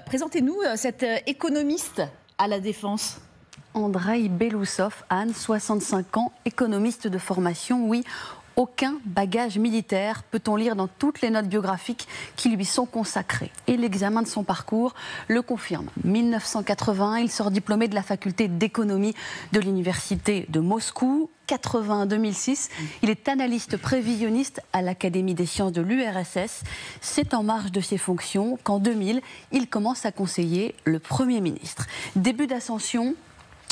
Présentez-nous cet économiste à la Défense. Andreï Belousov, Anne, 65 ans, économiste de formation, oui. Aucun bagage militaire, peut-on lire dans toutes les notes biographiques qui lui sont consacrées. Et l'examen de son parcours le confirme. 1980, il sort diplômé de la faculté d'économie de l'université de Moscou. 80-2006, il est analyste prévisionniste à l'Académie des sciences de l'URSS. C'est en marge de ses fonctions qu'en 2000, il commence à conseiller le Premier ministre. Début d'ascension.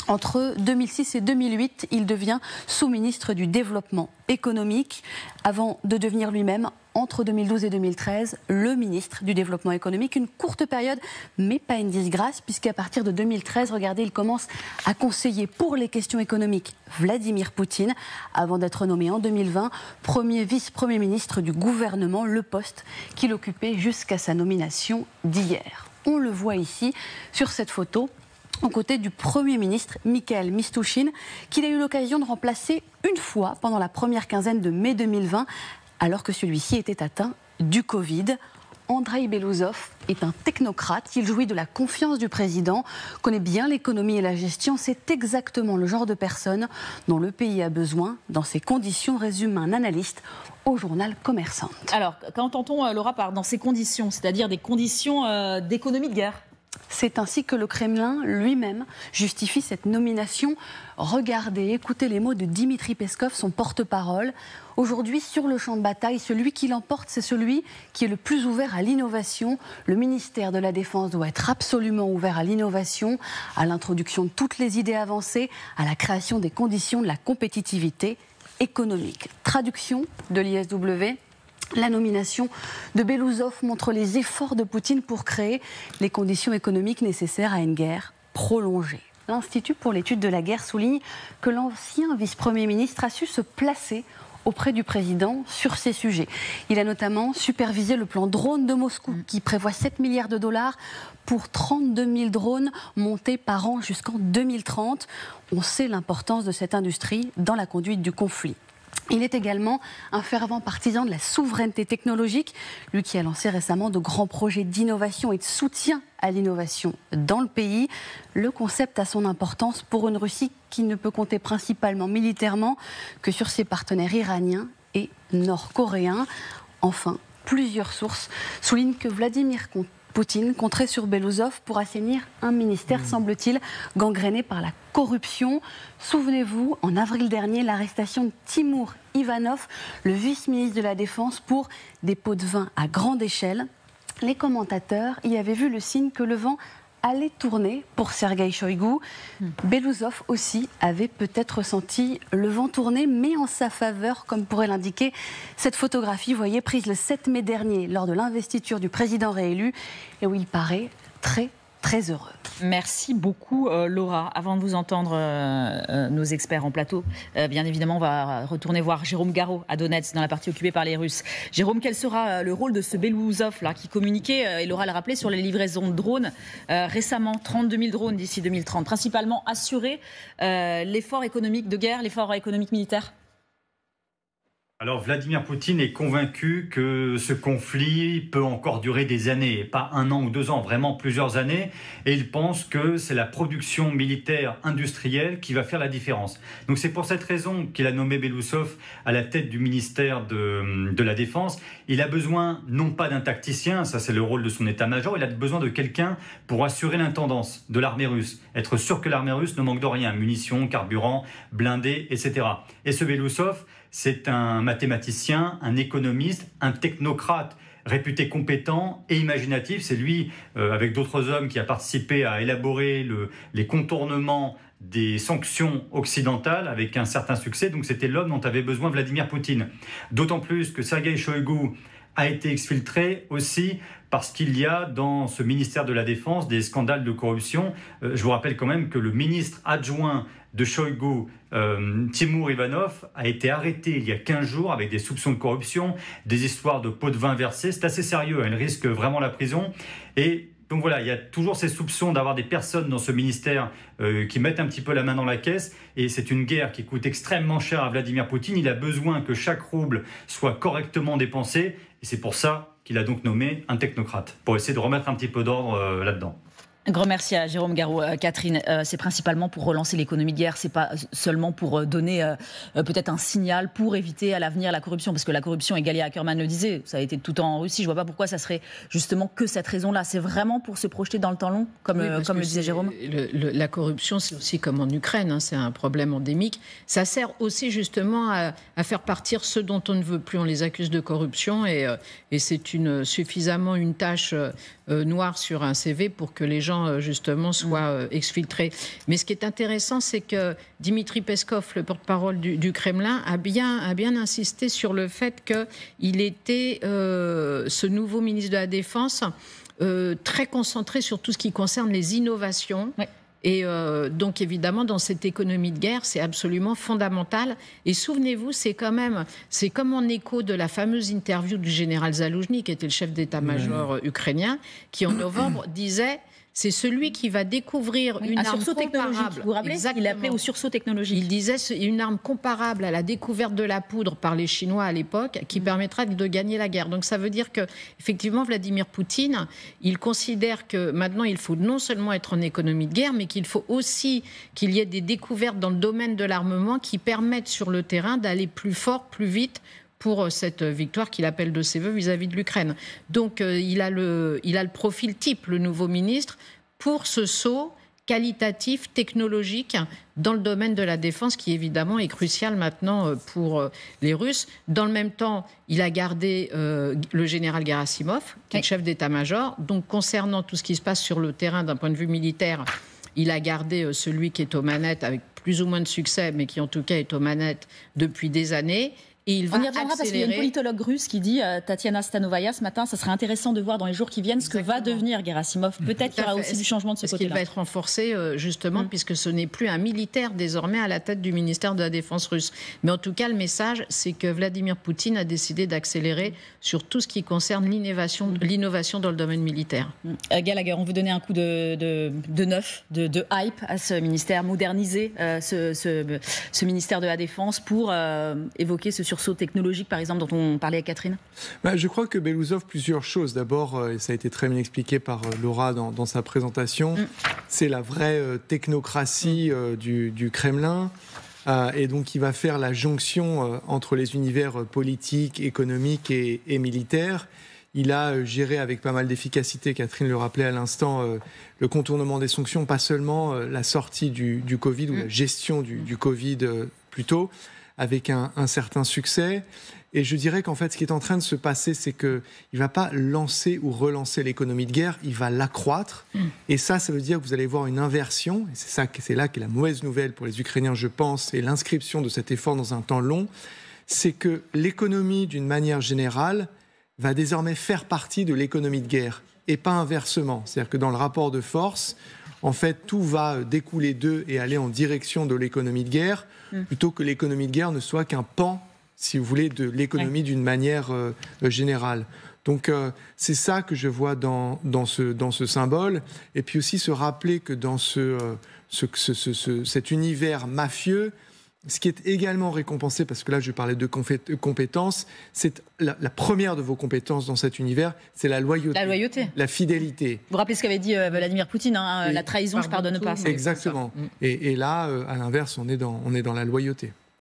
Entre 2006 et 2008, il devient sous-ministre du Développement économique, avant de devenir lui-même, entre 2012 et 2013, le ministre du Développement économique. Une courte période, mais pas une disgrâce, puisqu'à partir de 2013, regardez, il commence à conseiller pour les questions économiques Vladimir Poutine, avant d'être nommé en 2020 premier vice-premier ministre du gouvernement, le poste qu'il occupait jusqu'à sa nomination d'hier. On le voit ici, sur cette photo, aux côtés du Premier ministre Mikhail Mishustin, qu'il a eu l'occasion de remplacer une fois pendant la première quinzaine de mai 2020, alors que celui-ci était atteint du Covid. Andreï Belousov est un technocrate, il jouit de la confiance du président, connaît bien l'économie et la gestion, c'est exactement le genre de personne dont le pays a besoin. Dans ces conditions, résume un analyste au journal Commerçant. Alors, qu'entend-on, Laura, par dans ces conditions, c'est-à-dire des conditions d'économie de guerre ? C'est ainsi que le Kremlin lui-même justifie cette nomination. Regardez, écoutez les mots de Dimitri Peskov, son porte-parole. Aujourd'hui, sur le champ de bataille, celui qui l'emporte, c'est celui qui est le plus ouvert à l'innovation. Le ministère de la Défense doit être absolument ouvert à l'innovation, à l'introduction de toutes les idées avancées, à la création des conditions de la compétitivité économique. Traduction de l'ISW. La nomination de Belousov montre les efforts de Poutine pour créer les conditions économiques nécessaires à une guerre prolongée. L'Institut pour l'étude de la guerre souligne que l'ancien vice-premier ministre a su se placer auprès du président sur ces sujets. Il a notamment supervisé le plan drone de Moscou qui prévoit 7 milliards de dollars pour 32 000 drones montés par an jusqu'en 2030. On sait l'importance de cette industrie dans la conduite du conflit. Il est également un fervent partisan de la souveraineté technologique, lui qui a lancé récemment de grands projets d'innovation et de soutien à l'innovation dans le pays. Le concept a son importance pour une Russie qui ne peut compter principalement militairement que sur ses partenaires iraniens et nord-coréens. Enfin, plusieurs sources soulignent que Vladimir Poutine compterait sur Belousov pour assainir un ministère, semble-t-il, gangréné par la corruption. Souvenez-vous, en avril dernier, l'arrestation de Timur Ivanov, le vice-ministre de la Défense, pour des pots de vin à grande échelle. Les commentateurs y avaient vu le signe que le vent allait tourner pour Sergueï Shoïgu. Belousov aussi avait peut-être senti le vent tourner, mais en sa faveur, comme pourrait l'indiquer cette photographie, voyez, prise le 7 mai dernier lors de l'investiture du président réélu, et où il paraît très heureux. Merci beaucoup, Laura. Avant de vous entendre, nos experts en plateau, bien évidemment, on va retourner voir Jérôme Garot à Donetsk, dans la partie occupée par les Russes. Jérôme, quel sera le rôle de ce Belousov là, qui communiquait, et Laura l'a rappelé, sur les livraisons de drones récemment, 32 000 drones d'ici 2030, principalement assurer l'effort économique de guerre, l'effort économique militaire? Alors Vladimir Poutine est convaincu que ce conflit peut encore durer des années, et pas 1 an ou 2 ans, vraiment plusieurs années, et il pense que c'est la production militaire industrielle qui va faire la différence. Donc c'est pour cette raison qu'il a nommé Belousov à la tête du ministère de la Défense. Il a besoin non pas d'un tacticien, ça c'est le rôle de son état-major, il a besoin de quelqu'un pour assurer l'intendance de l'armée russe, être sûr que l'armée russe ne manque de rien, munitions, carburant, blindés, etc. Et ce Belousov, c'est un mathématicien, un économiste, un technocrate réputé compétent et imaginatif. C'est lui, avec d'autres hommes, qui a participé à élaborer les contournements des sanctions occidentales avec un certain succès. Donc c'était l'homme dont avait besoin Vladimir Poutine. D'autant plus que Sergueï Shoïgu a été exfiltré aussi parce qu'il y a dans ce ministère de la Défense des scandales de corruption. Je vous rappelle quand même que le ministre adjoint de Shoïgu, Timur Ivanov, a été arrêté il y a 15 jours avec des soupçons de corruption, des histoires de pots de vin versés. C'est assez sérieux, il risque vraiment la prison. Et Donc voilà, il y a toujours ces soupçons d'avoir des personnes dans ce ministère qui mettent un petit peu la main dans la caisse. Et c'est une guerre qui coûte extrêmement cher à Vladimir Poutine. Il a besoin que chaque rouble soit correctement dépensé. Et c'est pour ça qu'il a donc nommé un technocrate, pour essayer de remettre un petit peu d'ordre là-dedans. Un grand merci à Jérôme Garraud. Catherine, c'est principalement pour relancer l'économie de guerre, c'est pas seulement pour donner peut-être un signal pour éviter à l'avenir la corruption, parce que la corruption, et Galia Ackerman le disait, ça a été tout le temps en Russie, je vois pas pourquoi ça serait justement que cette raison-là. C'est vraiment pour se projeter dans le temps long, comme le disait Jérôme. La corruption, c'est aussi comme en Ukraine, hein, c'est un problème endémique. Ça sert aussi justement à faire partir ceux dont on ne veut plus. On les accuse de corruption et c'est suffisamment une tâche noire sur un CV pour que les gens justement soient exfiltrés. Mais ce qui est intéressant, c'est que Dmitri Peskov, le porte-parole du Kremlin, a bien insisté sur le fait qu'il était, ce nouveau ministre de la Défense, très concentré sur tout ce qui concerne les innovations. Ouais. Et donc évidemment, dans cette économie de guerre, c'est absolument fondamental. Et souvenez-vous, c'est comme en écho de la fameuse interview du général Zaloujny, qui était le chef d'état-major ukrainien, qui en novembre disait... C'est celui qui va découvrir une arme comparable. Vous vous rappelez ? Il appelait au sursaut technologique. Il disait une arme comparable à la découverte de la poudre par les Chinois à l'époque, qui permettra de gagner la guerre. Donc ça veut dire que, effectivement, Vladimir Poutine, il considère que maintenant il faut non seulement être en économie de guerre, mais qu'il faut aussi qu'il y ait des découvertes dans le domaine de l'armement qui permettent sur le terrain d'aller plus fort, plus vite, pour cette victoire qu'il appelle de ses voeux vis-à-vis de l'Ukraine. Donc il a le profil type, le nouveau ministre, pour ce saut qualitatif, technologique, dans le domaine de la défense, qui évidemment est crucial maintenant pour les Russes. Dans le même temps, il a gardé le général Gerasimov, qui est le chef d'état-major. Donc concernant tout ce qui se passe sur le terrain d'un point de vue militaire, il a gardé celui qui est aux manettes, avec plus ou moins de succès, mais qui en tout cas est aux manettes depuis des années. Et il va on y reviendra parce qu'il y a une politologue russe qui dit, Tatiana Stanovaya ce matin, ça serait intéressant de voir dans les jours qui viennent ce que va devenir Gerasimov. Peut-être qu'il y aura aussi du changement de ce côté-là. Est-ce qu'il va être renforcé justement puisque ce n'est plus un militaire désormais à la tête du ministère de la Défense russe. Mais en tout cas, le message, c'est que Vladimir Poutine a décidé d'accélérer sur tout ce qui concerne l'innovation dans le domaine militaire. Gallagher, on veut donner un coup de neuf, de hype à ce ministère, moderniser ce ministère de la Défense pour évoquer ce sursaut technologique, par exemple, dont on parlait avec Catherine. Je crois que Belousov, plusieurs choses. D'abord, et ça a été très bien expliqué par Laura dans sa présentation, c'est la vraie technocratie du Kremlin. Et donc, il va faire la jonction entre les univers politiques, économiques et militaires. Il a géré avec pas mal d'efficacité, Catherine le rappelait à l'instant, le contournement des sanctions, pas seulement la sortie du Covid ou la gestion du Covid plutôt, avec un certain succès. Et je dirais qu'en fait, ce qui est en train de se passer, c'est qu'il ne va pas lancer ou relancer l'économie de guerre, il va l'accroître. Et ça veut dire que vous allez voir une inversion. Et c'est là qu'est la mauvaise nouvelle pour les Ukrainiens, je pense, et l'inscription de cet effort dans un temps long. C'est que l'économie, d'une manière générale, va désormais faire partie de l'économie de guerre, et pas inversement. C'est-à-dire que dans le rapport de force, en fait, tout va découler d'eux et aller en direction de l'économie de guerre, plutôt que l'économie de guerre ne soit qu'un pan, si vous voulez, de l'économie d'une manière générale. Donc, c'est ça que je vois dans ce symbole. Et puis aussi se rappeler que dans cet univers mafieux, ce qui est également récompensé, parce que là je parlais de compétences, c'est la première de vos compétences dans cet univers, c'est la loyauté. La loyauté. La fidélité. Vous vous rappelez ce qu'avait dit Vladimir Poutine, hein, la trahison, je pardonne pas. Exactement. Et là, à l'inverse, on est dans la loyauté.